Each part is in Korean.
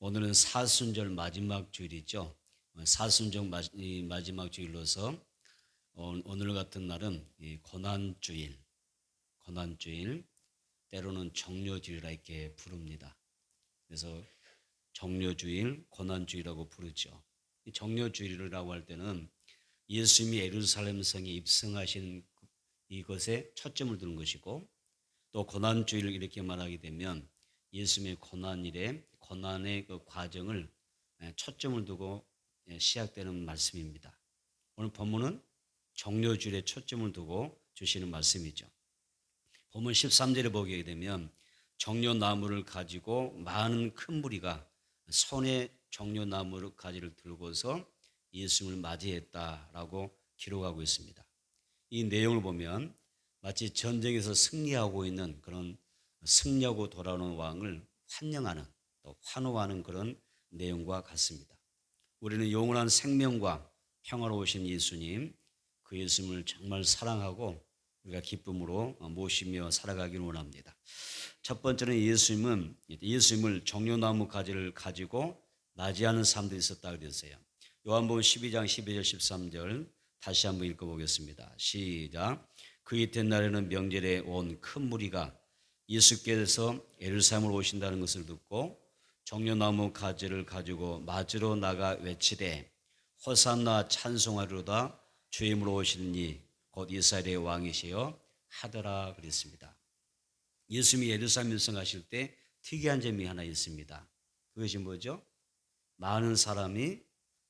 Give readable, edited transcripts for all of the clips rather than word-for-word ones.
오늘은 사순절 마지막 주일이죠. 사순절 마지막 주일로서 오늘 같은 날은 이 고난주일, 때로는 정료주일이라 이렇게 부릅니다. 그래서 정료주일, 고난주일이라고 부르죠. 이 정료주일이라고 할 때는 예수님이 예루살렘 성에 입성하신 이것에 초점을 두는 것이고, 또 고난주일을 이렇게 말하게 되면 예수님의 고난의 그 과정을 초점을 두고 시작되는 말씀입니다. 오늘 본문은 정료주일에 초점을 두고 주시는 말씀이죠. 본문 13절에 보게 되면 정료나무를 가지고 많은 큰 무리가 손에 정료나무 가지를 들고서 예수님을 맞이했다라고 기록하고 있습니다. 이 내용을 보면 마치 전쟁에서 승리하고 있는 그런 승리하고 돌아오는 왕을 환영하는, 또 환호하는 그런 내용과 같습니다. 우리는 영원한 생명과 평화로 오신 예수님, 그 예수님을 정말 사랑하고 우리가 기쁨으로 모시며 살아가기를 원합니다. 첫 번째는 예수님을 정료나무 가지를 가지고 맞이하는 사람들이 있었다 그랬어요. 요한복음 12장 12절 13절 다시 한번 읽어보겠습니다. 시작. 그 이튿날에는 명절에 온 큰 무리가 예수께서 예루살렘으로 오신다는 것을 듣고 정료나무 가지를 가지고 맞으러 나가 외치되 호산나 찬송하리로다 주의 이름으로 오시는 이 곧 이스라엘의 왕이시여 하더라 그랬습니다. 예수님이 예루살렘 입성하실 때 특이한 점이 하나 있습니다. 그것이 뭐죠? 많은 사람이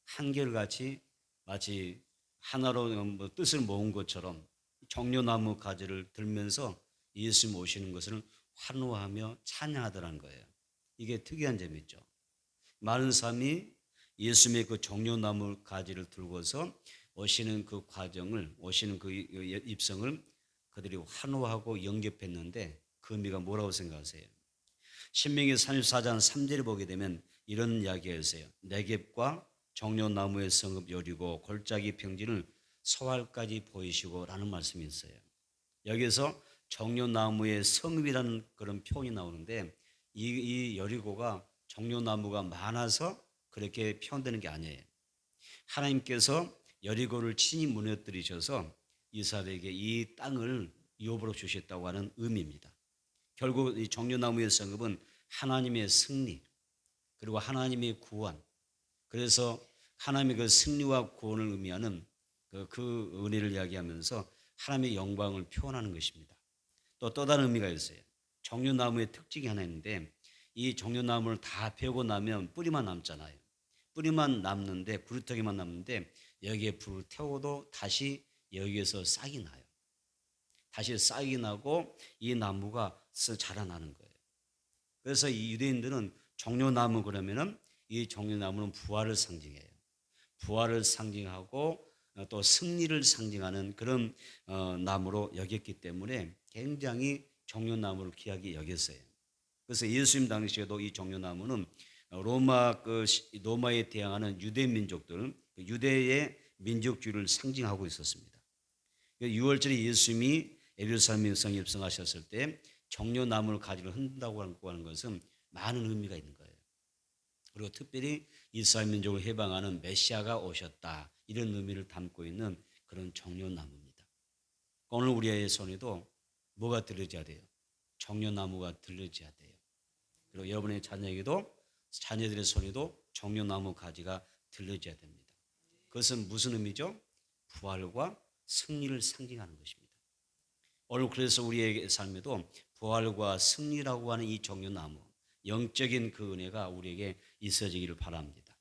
한결같이 마치 하나로 뜻을 모은 것처럼 정료나무 가지를 들면서 예수님 오시는 것을 환호하며 찬양하더라는 거예요. 이게 특이한 점이죠. 많은 사람이 예수님의 그 정료나무 가지를 들고서 오시는 그 과정을, 오시는 그 입성을 그들이 환호하고 영접했는데 그 의미가 뭐라고 생각하세요? 신명기 34장 3절을 보게 되면 이런 이야기가 있어요. 네겝과 정료나무의 성읍 여리고 골짜기 평지를 소알까지 보이시고 라는 말씀이 있어요. 여기서 정료나무의 성읍이라는 그런 표현이 나오는데 이 여리고가 정료나무가 많아서 그렇게 표현되는 게 아니에요. 하나님께서 여리고를 친히 무너뜨리셔서 이스라엘에게 이 땅을 유업으로 주셨다고 하는 의미입니다. 결국 이 정료나무의 성읍은 하나님의 승리, 그리고 하나님의 구원, 그래서 하나님의 그 승리와 구원을 의미하는 그 은혜를 이야기하면서 하나님의 영광을 표현하는 것입니다. 또 다른 의미가 있어요. 정료나무의 특징이 하나 있는데 이 정료나무를 다 베고 나면 뿌리만 남잖아요. 뿌리만 남는데, 구루터기만 남는데 여기에 불을 태워도 다시 여기에서 싹이 나요. 다시 싹이 나고 이 나무가 자라나는 거예요. 그래서 이 유대인들은 정료나무 그러면은 이 정료나무는 부활을 상징해요. 부활을 상징하고 또 승리를 상징하는 그런 나무로 여겼기 때문에 굉장히 정료나무를 귀하게 여겼어요. 그래서 예수님 당시에도 이 정료나무는 로마에 대항하는 유대 민족들, 유대의 민족주의를 상징하고 있었습니다. 6월절에 예수님이 예루살렘 성에 입성하셨을 때 정료나무를 가지고 흔든다고 하는 것은 많은 의미가 있는 거예요. 그리고 특별히 이스라엘 민족을 해방하는 메시아가 오셨다, 이런 의미를 담고 있는 그런 정료나무입니다. 오늘 우리의 손에도 뭐가 들려져야 돼요? 정료나무가 들려져야 돼요. 그리고 여러분의 자녀들의 손에도 정료나무 가지가 들려져야 됩니다. 그것은 무슨 의미죠? 부활과 승리를 상징하는 것입니다. 오늘 그래서 우리의 삶에도 부활과 승리라고 하는 이 정료나무, 영적인 그 은혜가 우리에게 있어지기를 바랍니다.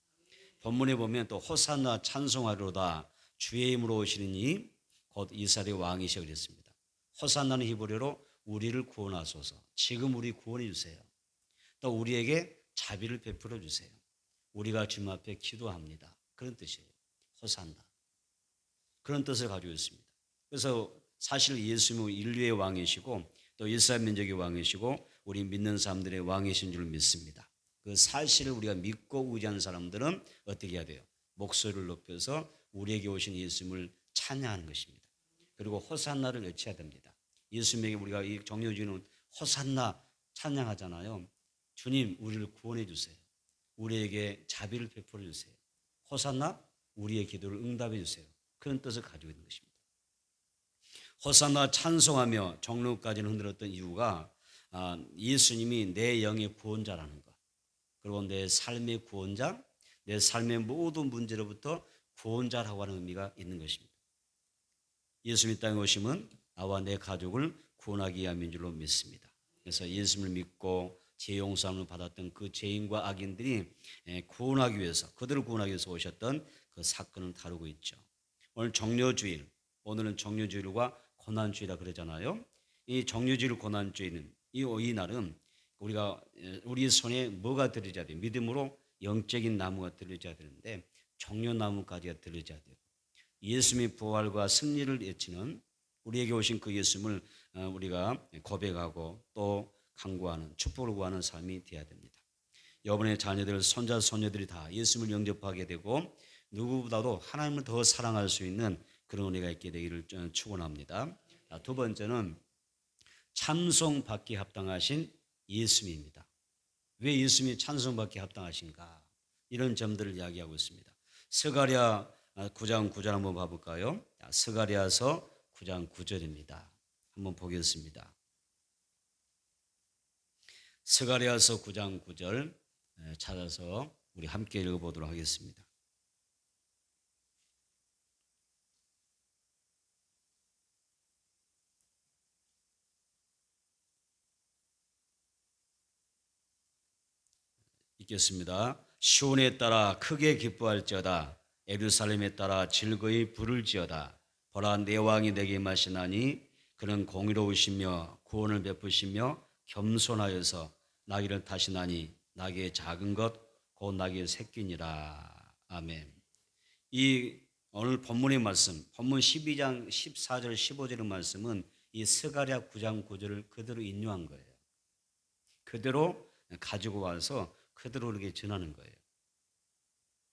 본문에 보면 또 호산나 찬송하리로다 주의 이름으로 오시는 이 곧 이스라엘의 왕이시여 그랬습니다. 호산나는 히브리어로 우리를 구원하소서, 지금 우리 구원해 주세요. 또 우리에게 자비를 베풀어 주세요. 우리가 주님 앞에 기도합니다. 그런 뜻이에요. 호산나. 그런 뜻을 가지고 있습니다. 그래서 사실 예수님은 인류의 왕이시고 또 이스라엘 민족의 왕이시고 우리 믿는 사람들의 왕이신 줄 믿습니다. 그 사실을 우리가 믿고 의지하는 사람들은 어떻게 해야 돼요? 목소리를 높여서 우리에게 오신 예수님을 찬양하는 것입니다. 그리고 호산나를 외쳐야 됩니다. 예수님에게 우리가 이 정료주는 호산나 찬양하잖아요. 주님, 우리를 구원해 주세요. 우리에게 자비를 베풀어 주세요. 호산나 우리의 기도를 응답해 주세요. 그런 뜻을 가지고 있는 것입니다. 호산나 찬송하며 종로까지는 흔들었던 이유가 예수님이 내 영의 구원자라는 것, 그리고 내 삶의 구원자, 내 삶의 모든 문제로부터 구원자라고 하는 의미가 있는 것입니다. 예수님 땅에 오심은 나와 내 가족을 구원하기 위함인 줄로 믿습니다. 그래서 예수님을 믿고 죄 용서함을 받았던 그 죄인과 악인들이 구원하기 위해서, 그들을 구원하기 위해서 오셨던 그 사건을 다루고 있죠. 오늘 정료주일, 오늘은 정료주일과 고난주일이라 그러잖아요. 이 정료주일 고난주일은 이 날은 우리가 우리 손에 뭐가 들어져야 돼요? 믿음으로 영적인 나무가 들어져야 되는데 정료나무까지가 들어져야 돼요. 예수님의 부활과 승리를 외치는 우리에게 오신 그 예수님을 우리가 고백하고 또 간구하는, 축복을 구하는 삶이 되어야 됩니다. 여러분의 자녀들, 손자, 손녀들이 다 예수님을 영접하게 되고 누구보다도 하나님을 더 사랑할 수 있는 그런 은혜가 있게 되기를 축원합니다. 두 번째는 찬송받기 합당하신 예수님입니다. 왜 예수님이 찬송받기 합당하신가? 이런 점들을 이야기하고 있습니다. 스가랴 9장 9절 한번 봐볼까요? 스가랴서 9장 9절입니다. 한번 보겠습니다. 스가랴서 9장 9절 찾아서 우리 함께 읽어보도록 하겠습니다. 읽겠습니다. 시온에 따라 크게 기뻐할지어다. 예루살렘에 따라 즐거이 부를지어다. 보라, 내 왕이 내게 임하시나니 그는 공의로우시며 구원을 베푸시며 겸손하여서 나귀를 타시나니 나귀의 작은 것 곧 나귀의 새끼니라. 아멘. 이 오늘 본문의 말씀, 본문 12장 14절 15절의 말씀은 이 스가랴 9장 9절을 그대로 인용한 거예요. 그대로 가지고 와서 그대로 이렇게 전하는 거예요.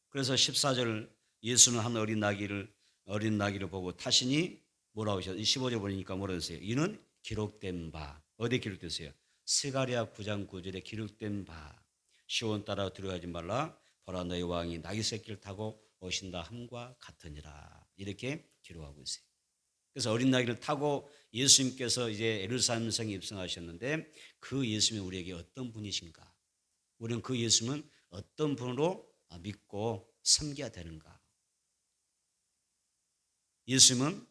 그래서 14절 예수는 한 어린 나귀를 보고 타시니 뭐라고 하셨어요? 15절 보니까 뭐라고 했어요? 이는 기록된 바. 어디에 기록됐어요? 스가랴 9장 9절에 기록된 바. 시온 따라 들어가지 말라. 보라, 너희 왕이 나귀 새끼를 타고 오신다 함과 같으니라. 이렇게 기록하고 있어요. 그래서 어린 나귀를 타고 예수님께서 이제 예루살렘 성에 입성하셨는데 그 예수님이 우리에게 어떤 분이신가? 우리는 그 예수님은 어떤 분으로 믿고 섬겨야 되는가? 예수님은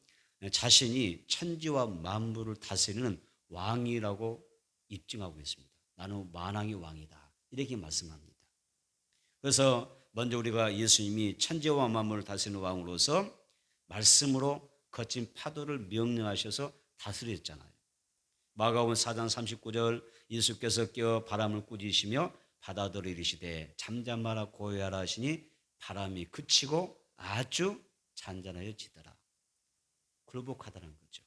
자신이 천지와 만물을 다스리는 왕이라고 입증하고 있습니다. 나는 만왕의 왕이다. 이렇게 말씀합니다. 그래서 먼저 우리가 예수님이 천지와 만물을 다스리는 왕으로서 말씀으로 거친 파도를 명령하셔서 다스렸잖아요. 마가복음 4장 39절 예수께서 깨어 바람을 꾸짖으시며 바다들을 이르시되 잠잠하라 고요하라 하시니 바람이 그치고 아주 잔잔하여 지더라. 굴복하다는 거죠.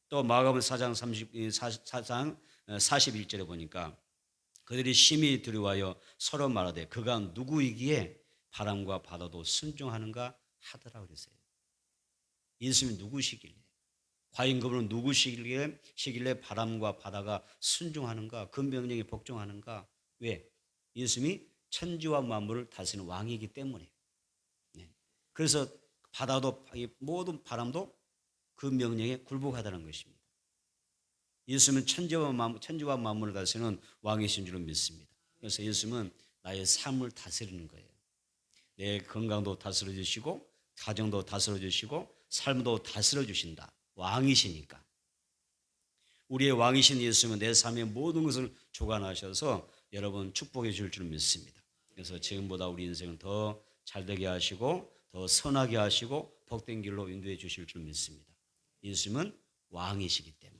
또 마가복음 4장 41절에 보니까 그들이 심히 두려워하여 서로 말하되 그가 누구이기에 바람과 바다도 순종하는가 하더라 그랬어요. 예수님이 누구시길래, 과연 그분은 누구시길래 바람과 바다가 순종하는가, 그 명령에 복종하는가? 왜? 예수님이 천지와 만물을 다스리는 왕이기 때문에. 그래서 바다도 모든 바람도 그 명령에 굴복하다는 것입니다. 예수님은 천지와 만물을 다스리는 왕이신 줄을 믿습니다. 그래서 예수님은 나의 삶을 다스리는 거예요. 내 건강도 다스려 주시고 가정도 다스려 주시고 삶도 다스려 주신다. 왕이시니까. 우리의 왕이신 예수님은 내 삶의 모든 것을 주관하셔서 여러분 축복해 줄 줄 믿습니다. 그래서 지금보다 우리 인생을 더 잘되게 하시고 더 선하게 하시고 복된 길로 인도해 주실 줄 믿습니다. 예수님은 왕이시기 때문에.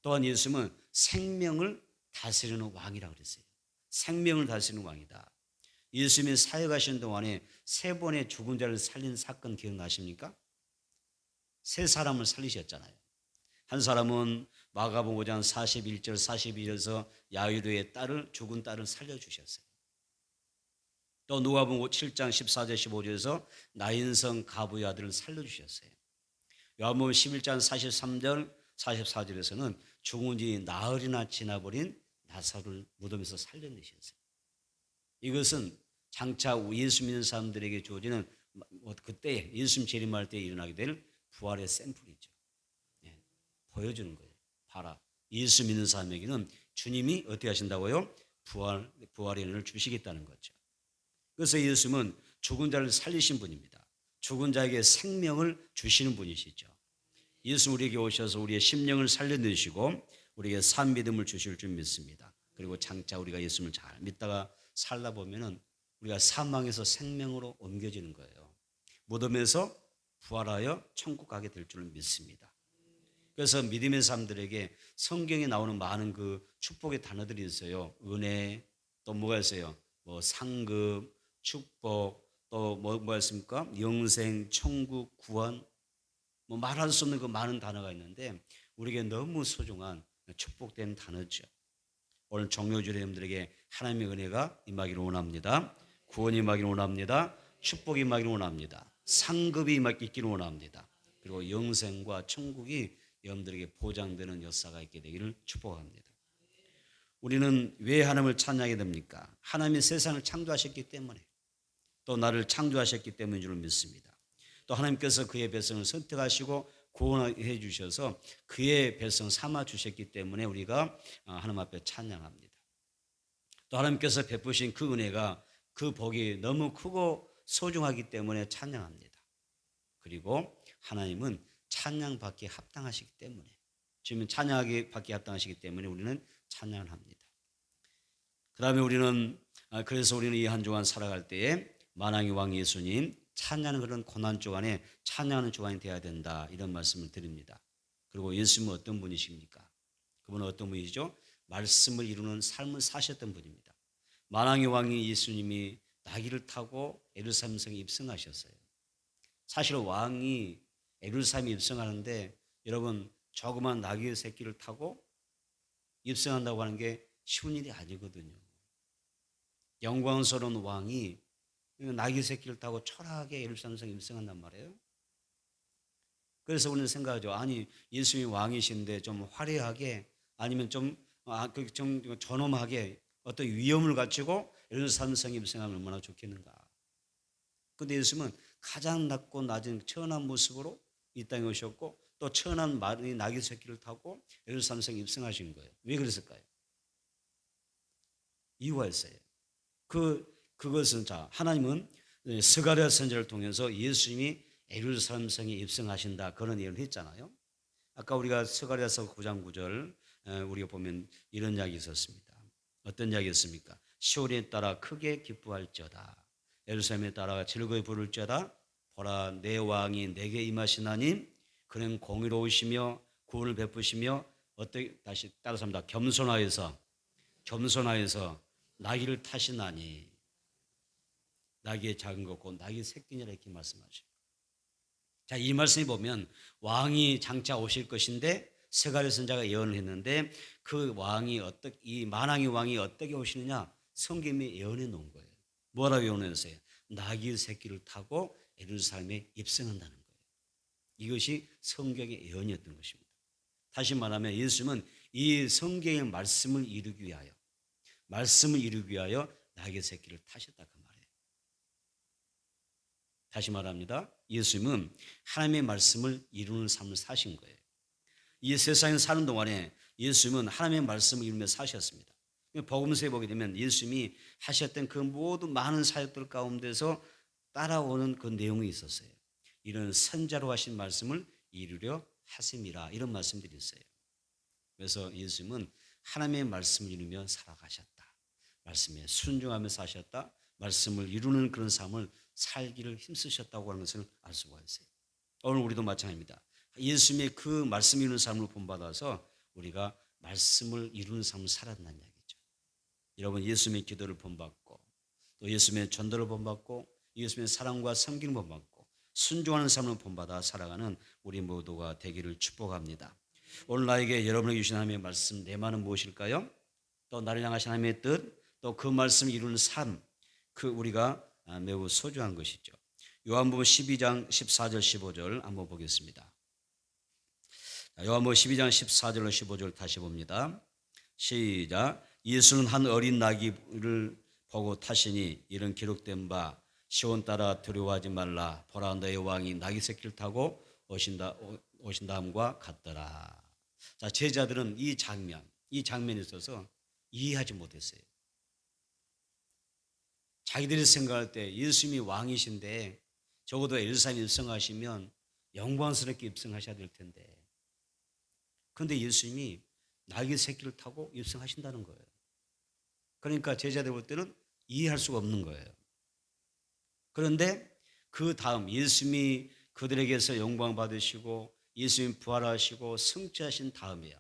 또한 예수님은 생명을 다스리는 왕이라고 그랬어요. 생명을 다스리는 왕이다. 예수님이 사역하신 동안에 3번의 죽은 자를 살린 사건 기억나십니까? 3사람을 살리셨잖아요. 한 사람은 마가복음 5장 41절 42절에서 야이로의 죽은 딸을 살려주셨어요. 또 누가복음 7장 14절 15절에서 나인성 가부의 아들을 살려주셨어요. 요한복음 11장 43절 44절에서는 죽은 지 나흘이나 지나버린 나사로를 무덤에서 살려내셨어요. 이것은 장차 예수 믿는 사람들에게 주어지는 그때 예수님 재림할 때 일어나게 될 부활의 샘플이죠. 예, 보여주는 거예요. 봐라. 예수 믿는 사람에게는 주님이 어떻게 하신다고요? 부활의 은혜를 주시겠다는 거죠. 그래서 예수님은 죽은 자를 살리신 분입니다. 죽은 자에게 생명을 주시는 분이시죠. 예수 우리에게 오셔서 우리의 심령을 살려내시고 우리에게 산 믿음을 주실 줄 믿습니다. 그리고 장차 우리가 예수님을 잘 믿다가 살다 보면은 우리가 사망에서 생명으로 옮겨지는 거예요. 무덤에서 부활하여 천국 가게 될 줄 믿습니다. 그래서 믿음의 사람들에게 성경에 나오는 많은 그 축복의 단어들이 있어요. 은혜, 또 뭐가 있어요? 뭐 상급, 축복, 또 뭐가 있습니까? 영생, 천국, 구원, 뭐 말할 수 없는 그 많은 단어가 있는데 우리에게 너무 소중한 축복된 단어죠. 오늘 정묘주일 여러분들에게 하나님의 은혜가 임하기를 원합니다. 구원이 임하기를 원합니다. 축복이 임하기를 원합니다. 상급이 있기를 원합니다. 그리고 영생과 천국이 여러분들에게 보장되는 역사가 있게 되기를 축복합니다. 우리는 왜 하나님을 찬양하게 됩니까? 하나님이 세상을 창조하셨기 때문에, 또 나를 창조하셨기 때문인 줄 믿습니다. 또 하나님께서 그의 백성을 선택하시고 구원해 주셔서 그의 백성 삼아 주셨기 때문에 우리가 하나님 앞에 찬양합니다. 또 하나님께서 베푸신 그 은혜가, 그 복이 너무 크고 소중하기 때문에 찬양합니다. 그리고 하나님은 찬양받기에 합당하시기 때문에, 지금 찬양받기에 합당하시기 때문에 우리는 찬양을 합니다. 그 다음에 그래서 우리는 이 한 주간 살아갈 때에 만왕의 왕 예수님 찬양하는 그런 고난 주간에 찬양하는 주간이 되어야 된다, 이런 말씀을 드립니다. 그리고 예수님은 어떤 분이십니까? 그분은 어떤 분이시죠? 말씀을 이루는 삶을 사셨던 분입니다. 만왕의 왕이 예수님이 나귀를 타고 예루살렘 성에 입성하셨어요. 사실 왕이 예루살렘에 입성하는데 여러분, 조그만 나귀의 새끼를 타고 입성한다고 하는 게 쉬운 일이 아니거든요. 영광스러운 왕이 나귀 새끼를 타고 초라하게 예루살렘 성에 입성한단 말이에요. 그래서 우리는 생각하죠. 아니, 예수님이 왕이신데 좀 화려하게, 아니면 좀 존엄하게 어떤 위엄을 갖추고 예루살렘 성에 입성하면 얼마나 좋겠는가. 그런데 예수님은 가장 낮고 낮은 천한 모습으로 이 땅에 오셨고, 또 천한 나귀 새끼를 타고 예루살렘 성에 입성하신 거예요. 왜 그랬을까요? 이유가 있어요. 그것은 하나님은 스가랴 선지자를 통해서 예수님이 예루살렘 성에 입성하신다, 그런 예언을 했잖아요. 아까 우리가 스가랴서 9장 9절 우리가 보면 이런 이야기 있었습니다. 어떤 이야기였습니까? 시온에 따라 크게 기뻐할지어다, 예루살렘에 따라 즐거이 부를지어다. 보라, 내 왕이 내게 임하시나니 그는 공의로우시며 구원을 베푸시며 어떻게, 다시 따라서 합니다. 겸손하여서 나귀를 타시나니, 나귀의 작은 것고 나귀 새끼니라, 이렇게 말씀하시고. 자, 이 말씀에 보면 왕이 장차 오실 것인데 스가랴 선지자가 예언을 했는데, 그 왕이 이 만왕의 왕이 어떻게 오시느냐, 성경에 예언해 놓은 거예요. 뭐라고 예언했어요? 나귀 새끼를 타고 예루살렘에 입성한다는 거예요. 이것이 성경의 예언이었던 것입니다. 다시 말하면 예수님은 이 성경의 말씀을 이루기 위하여 나귀 새끼를 타셨다, 그 말이에요. 다시 말합니다. 예수님은 하나님의 말씀을 이루는 삶을 사신 거예요. 이 세상에 사는 동안에 예수님은 하나님의 말씀을 이루며 사셨습니다. 복음서에 보게 되면 예수님이 하셨던 그 모든 많은 사역들 가운데서 따라오는 그 내용이 있었어요. 이런 선자로 하신 말씀을 이루려 하심이라, 이런 말씀들이 있어요. 그래서 예수님은 하나님의 말씀을 이루며 살아가셨다, 말씀에 순종하며 사셨다, 말씀을 이루는 그런 삶을 살기를 힘쓰셨다고 하는 것을 알 수가 있어요. 오늘 우리도 마찬가지입니다. 예수님의 그 말씀 이루는 삶을 본받아서 우리가 말씀을 이루는 삶을 살았다는 이야기죠. 여러분, 예수님의 기도를 본받고, 또 예수님의 전도를 본받고, 예수님의 사랑과 섬기는 본받고 순종하는 삶을 본받아 살아가는 우리 모두가 되기를 축복합니다. 오늘 나에게, 여러분에게 주신 하나님의 말씀, 내 말은 무엇일까요? 또 나를 향하신 하나님의 뜻, 또 그 말씀을 이루는 삶, 우리가 매우 소중한 것이죠. 요한복음 12장 14절 15절 한번 보겠습니다. 요한복음 12장 14절로 15절 다시 봅니다. 시작. 예수는 한 어린 나귀를 보고 타시니 이런 기록된 바 시온 따라 두려워하지 말라. 보라 너의 왕이 나귀 새끼를 타고 오신다함과 같더라. 자, 제자들은 이 장면에 있어서 이해하지 못했어요. 자기들이 생각할 때 예수님이 왕이신데 적어도 예루살렘 입성하시면 영광스럽게 입성하셔야 될 텐데, 그런데 예수님이 나귀 새끼를 타고 입성하신다는 거예요. 그러니까 제자들 볼 때는 이해할 수가 없는 거예요. 그런데 그 다음 예수님이 그들에게서 영광 받으시고 예수님 부활하시고 승천하신 다음에야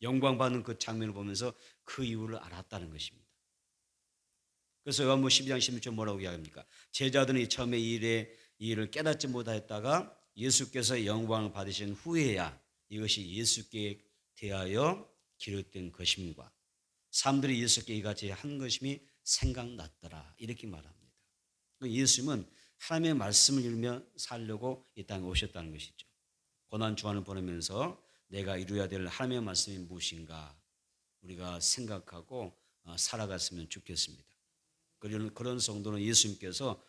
영광 받는 그 장면을 보면서 그 이유를 알았다는 것입니다. 그래서 요한복음 12장 16절 뭐라고 이야기합니까? 제자들이 처음에 이 일을 깨닫지 못하였다가 예수께서 영광을 받으신 후에야 이것이 예수께 대하여 기록된 것임과 사람들이 예수께 이같이 한 것임이 생각났더라, 이렇게 말합니다. 예수님은 하나님의 말씀을 읽으며 살려고 이 땅에 오셨다는 것이죠. 고난 주간을 보내면서 내가 이루어야 될 하나님의 말씀이 무엇인가 우리가 생각하고 살아갔으면 좋겠습니다. 그런 성도는 예수님께서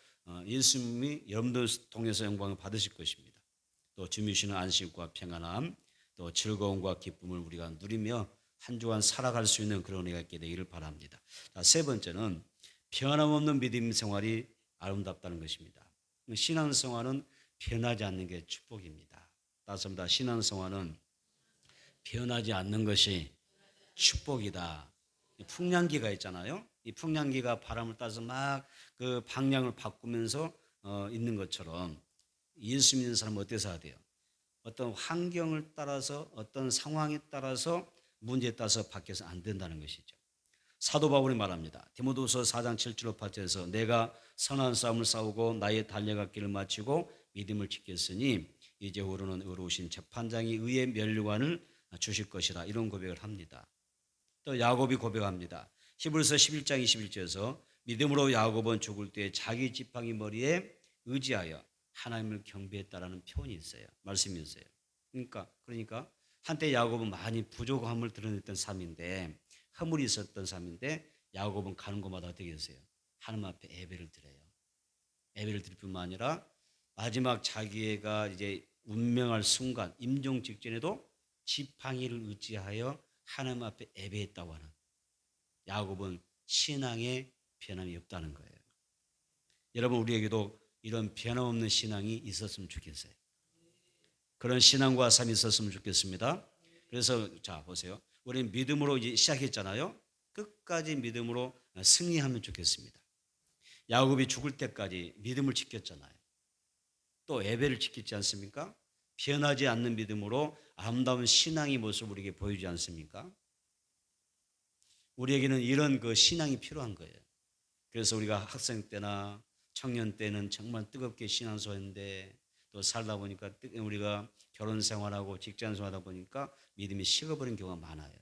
예수님이 여러분들 통해서 영광을 받으실 것입니다. 또 주님이 주시는 안식과 평안함, 또 즐거움과 기쁨을 우리가 누리며 한 주간 살아갈 수 있는 그런 은혜가 있게 되기를 바랍니다. 자, 세 번째는 변함없는 믿음 생활이 아름답다는 것입니다. 신앙생활은 변하지 않는 게 축복입니다. 따습니다. 신앙생활은 변하지 않는 것이 축복이다. 풍량기가 있잖아요. 이 풍량기가 바람을 따서 막 그 방향을 바꾸면서 있는 것처럼 예수 믿는 사람은 어떻게 살아야 돼요? 어떤 환경을 따라서 어떤 상황에 따라서 문제에 따라서 바뀌어서 안 된다는 것이죠. 사도 바울이 말합니다. 디모데후서 4장 7절 8절에서 내가 선한 싸움을 싸우고 나의 달려갈 길을 마치고 믿음을 지켰으니 이제 후로는 의로우신 재판장이 의의 면류관을 주실 것이라, 이런 고백을 합니다. 또 야곱이 고백합니다. 히브리서 11장 21절에서 믿음으로 야곱은 죽을 때 자기 지팡이 머리에 의지하여 하나님을 경배했다라는 표현이 있어요. 말씀이 있어요. 그러니까 한때 야곱은 많이 부족함을 드러냈던 삶인데, 허물이 있었던 삶인데 야곱은 가는 곳마다 어떻게 했어요? 하나님 앞에 예배를 드려요. 예배를 드릴 뿐만 아니라 마지막 자기가 이제 운명할 순간 임종 직전에도 지팡이를 의지하여 하나님 앞에 예배했다고 하는, 야곱은 신앙에 변함이 없다는 거예요. 여러분, 우리에게도 이런 변함없는 신앙이 있었으면 좋겠어요. 그런 신앙과 삶이 있었으면 좋겠습니다. 그래서 자 보세요. 우리는 믿음으로 이제 시작했잖아요. 끝까지 믿음으로 승리하면 좋겠습니다. 야곱이 죽을 때까지 믿음을 지켰잖아요. 또 예배를 지켰지 않습니까? 변하지 않는 믿음으로 아름다운 신앙의 모습을 우리에게 보이지 않습니까? 우리에게는 이런 그 신앙이 필요한 거예요. 그래서 우리가 학생 때나 청년 때는 정말 뜨겁게 신앙생활했는데 또 살다 보니까 우리가 결혼 생활하고 직장 생활하다 보니까 믿음이 식어버린 경우가 많아요.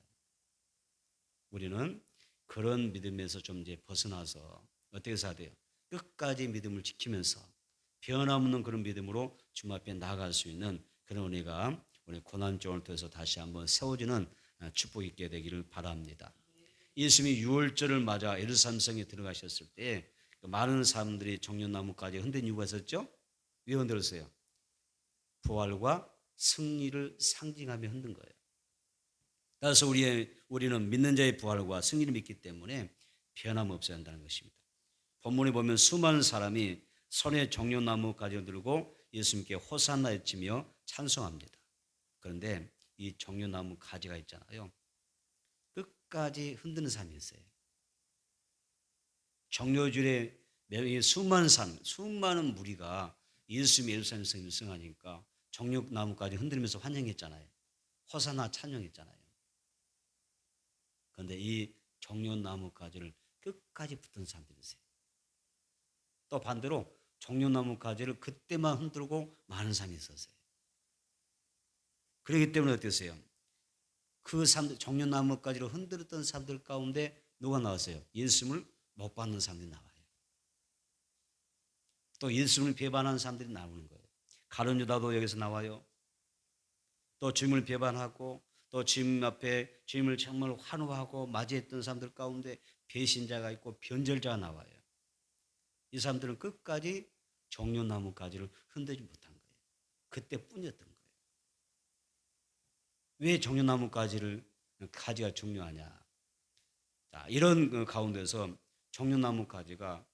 우리는 그런 믿음에서 좀 이제 벗어나서 어떻게 살아야 돼요? 끝까지 믿음을 지키면서 변함없는 그런 믿음으로 주님 앞에 나아갈 수 있는 그런 은혜가 우리 고난주간을 통해서 다시 한번 세워지는 축복 있게 되기를 바랍니다. 예수님이 유월절을 맞아 예루살렘 성에 들어가셨을 때 많은 사람들이 정련나무까지 흔든 이유가 있었죠? 왜 흔들었어요? 부활과 승리를 상징하며 흔든 거예요. 따라서 우리는 믿는 자의 부활과 승리를 믿기 때문에 변함없어야 한다는 것입니다. 본문에 보면 수많은 사람이 손에 정련나무까지 들고 예수님께 호산나 외치며 찬송합니다. 그런데 이 정련나무 가지가 있잖아요. 끝까지 흔드는 사람이 있어요. 정료줄에 수많은 무리가 예수님의 예루살렘 성에 입성하니까 정료나무까지 흔들면서 환영했잖아요. 호산나 찬양했잖아요. 그런데 이 정료나무가지를 끝까지 붙은 사람들이 있어요. 또 반대로 정료나무가지를 그때만 흔들고 많은 사람이 있었어요. 그렇기 때문에 어땠어요? 그 사람들, 정료나무가지를 흔들었던 사람들 가운데 누가 나왔어요? 예수님을 못 받는 사람들이 나와요. 또 예수님을 배반하는 사람들이 나오는 거예요. 가룟 유다도 여기서 나와요. 또 주님을 배반하고 또 주님 앞에 주님을 정말 환호하고 맞이했던 사람들 가운데 배신자가 있고 변절자가 나와요. 이 사람들은 끝까지 종려나무 가지를 흔들지 못한 거예요. 그때뿐이었던 거예요. 왜 종려나무 가지가 중요하냐? 자, 이런 가운데서 종려나무 가지가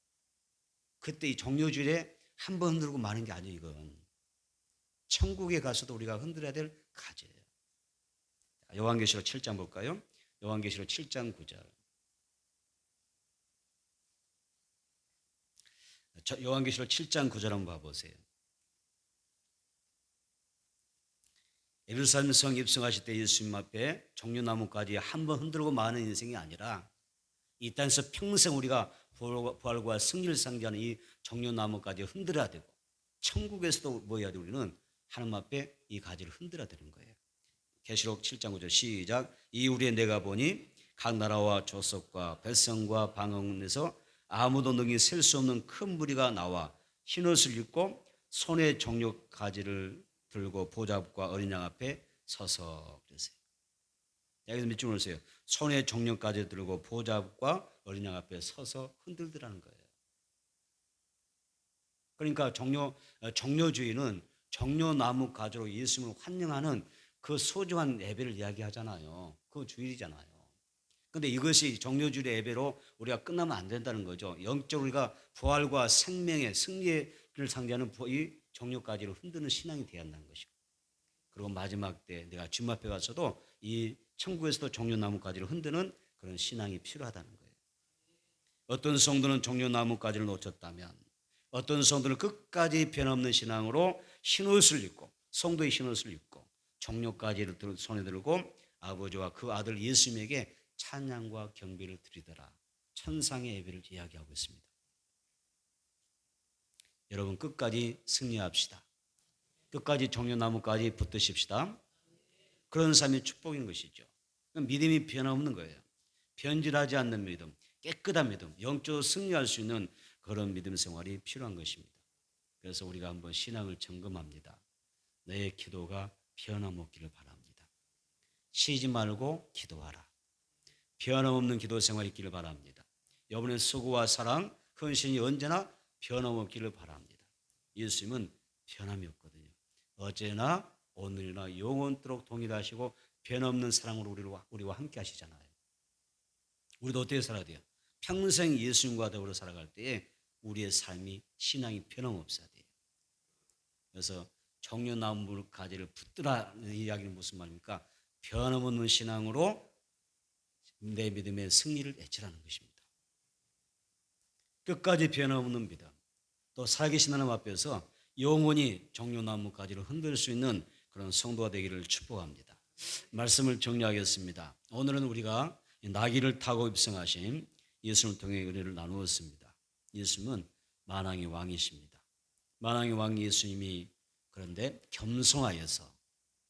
그때 이 종려주일에 한 번 흔들고 마는 게 아니에요. 이건 천국에 가서도 우리가 흔들어야 될 가지예요. 요한계시록 7장 볼까요? 요한계시록 7장 9절. 요한계시록 7장 9절 한번 봐보세요. 예루살렘 성 입성하실 때 예수님 앞에 종려나무까지 한 번 흔들고 마는 인생이 아니라 이 땅에서 평생 우리가 부활과 승리를 상징하는 이 종려나무까지 흔들어야 되고 천국에서도 뭐 해야 돼? 우리는 하나님 앞에 이 가지를 흔들어야 되는 거예요. 계시록 7장 9절 시작. 이후에 내가 보니 각 나라와 족속과 백성과 방언에서 아무도 능히 셀 수 없는 큰 무리가 나와 흰옷을 입고 손에 종려 가지를 들고 보좌과 어린 양 앞에 서서 그러세요. 여기서 몇 줄 오세요. 손에 종려 가지를 들고 보좌과 어린 양 앞에 서서 흔들더라는 거예요. 그러니까 종려주의는 종려나무 가지로 예수님을 환영하는 그 소중한 예배를 이야기하잖아요. 그 주일이잖아요. 그런데 이것이 종려주일의 예배로 우리가 끝나면 안 된다는 거죠. 영적으로 우리가 부활과 생명의 승리를 상징하는 이 종려가지를 흔드는 신앙이 되어야 한다는 것이고, 그리고 마지막 때 내가 주님 앞에 가서도 이 천국에서도 종려나무 가지를 흔드는 그런 신앙이 필요하다는 거예요. 어떤 성도는 종려나무 가지를 놓쳤다면 어떤 성도는 끝까지 변함없는 신앙으로 흰옷을 입고 성도의 흰옷을 입고 종려가지를 손에 들고 아버지와 그 아들 예수님에게 찬양과 경배를 드리더라. 천상의 예배를 이야기하고 있습니다. 여러분 끝까지 승리합시다. 끝까지 종려나무까지 붙드십시다. 그런 삶이 축복인 것이죠. 믿음이 변함없는 거예요. 변질하지 않는 믿음, 깨끗한 믿음, 영적으로 승리할 수 있는 그런 믿음 생활이 필요한 것입니다. 그래서 우리가 한번 신앙을 점검합니다. 내 기도가 변함없기를 바랍니다. 쉬지 말고 기도하라. 변함없는 기도 생활이 있기를 바랍니다. 여러분의 수고와 사랑, 헌신이 언제나 변함없기를 바랍니다. 예수님은 변함이 없거든요. 어제나 오늘이나 영원토록 동일하시고 변없는 사랑으로 우리와 함께 하시잖아요. 우리도 어떻게 살아야 돼요? 평생 예수님과 더불어 살아갈 때에 우리의 삶이 신앙이 변함없어야 돼요. 그래서 종려나무 가지를 붙들라는 이야기는 무슨 말입니까? 변함없는 신앙으로 내 믿음의 승리를 외치라는 것입니다. 끝까지 변함없는 믿음, 또 살아계신 하나님 앞에서 영원히 종려나무 가지를 흔들 수 있는 그런 성도가 되기를 축복합니다. 말씀을 정리하겠습니다. 오늘은 우리가 나귀를 타고 입성하신 예수님을 통해 은혜를 나누었습니다. 예수님은 만왕의 왕이십니다. 만왕의 왕 예수님이 그런데 겸손하여서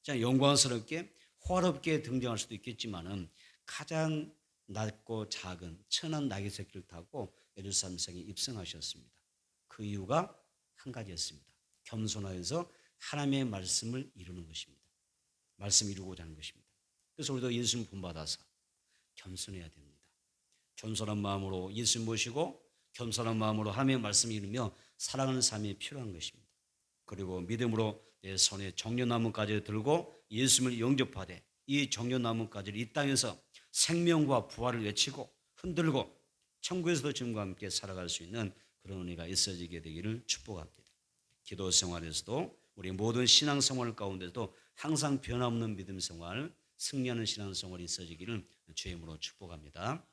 영광스럽게 호화롭게 등장할 수도 있겠지만은 가장 낮고 작은 천한 나귀 새끼를 타고 예루살렘 성에 입성하셨습니다. 그 이유가 한 가지였습니다. 겸손하여서 하나님의 말씀을 이루는 것입니다. 말씀 이루고자 하는 것입니다. 그래서 우리도 예수님 본받아서 겸손해야 됩니다. 겸손한 마음으로 예수님 모시고 겸손한 마음으로 하나님의 말씀을 이루며 살아가는 삶이 필요한 것입니다. 그리고 믿음으로 내 손에 종려나무까지 들고 예수님을 영접하되 이 종려나무까지를 이 땅에서 생명과 부활을 외치고 흔들고 천국에서도 주님과 함께 살아갈 수 있는 그런 은혜가 있어지게 되기를 축복합니다. 기도 생활에서도 우리 모든 신앙 생활 가운데도 항상 변함없는 믿음 생활, 승리하는 신앙 생활이 있어지기를 주의 이름으로 축복합니다.